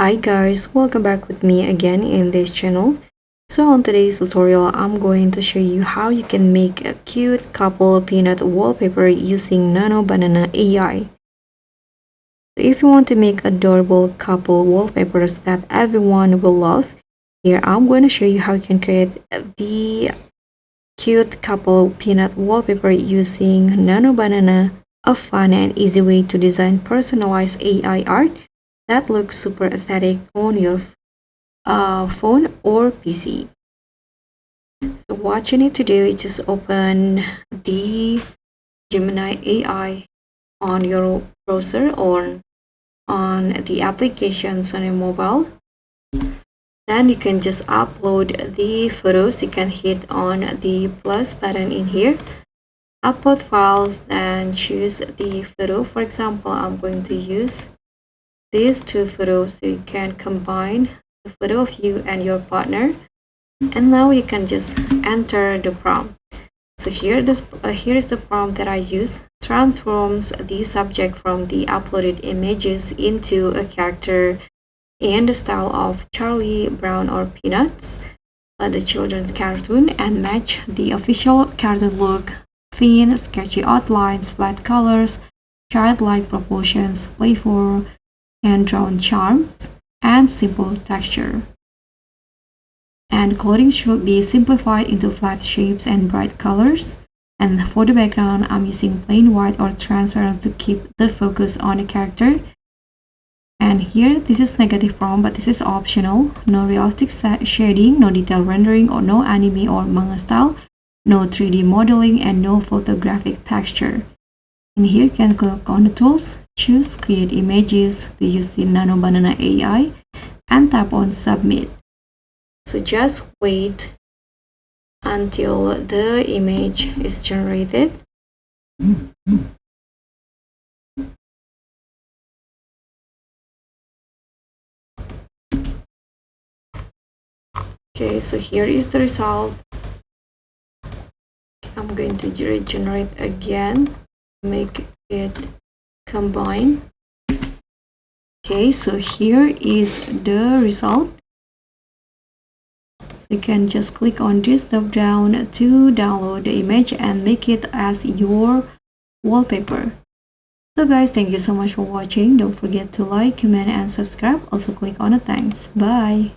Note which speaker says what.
Speaker 1: Hi guys, welcome back with me again in this channel. So on today's tutorial, I'm going to show you how you can make a cute couple peanut wallpaper using Nano Banana AI. So if you want to make adorable couple wallpapers that everyone will love, here I'm going to show you how you can create the cute couple peanut wallpaper using Nano Banana, a fun and easy way to design personalized AI art that looks super aesthetic on your phone or PC. So what you need to do is just open the Gemini AI on your browser or on the applications on your mobile. Then you can just upload the photos. You can hit on the plus button in here, upload files, then choose the photo. For example, I'm going to use these two photos, so you can combine the photo of you and your partner. And now you can just enter the prompt. So here is the prompt that I use. Transforms the subject from the uploaded images into a character in the style of Charlie Brown or Peanuts, the children's cartoon, and match the official cartoon look: thin, sketchy outlines, flat colors, childlike proportions, playful hand-drawn charms, and simple texture. And clothing should be simplified into flat shapes and bright colors. And for the background, I'm using plain white or transparent to keep the focus on the character. And here, this is negative prompt, but this is optional. No realistic shading, no detail rendering, or no anime or manga style, no 3D modeling, and no photographic texture. And here you can click on the tools, choose create images to use the Nano Banana AI, and tap on submit. So just wait until the image is generated. Okay, so here is the result. I'm going to regenerate again, make it combine. Okay, so here is the result. You can just click on this drop down to download the image and make it as your wallpaper. So guys, thank you so much for watching. Don't forget to like, comment, and subscribe. Also click on the thanks. Bye.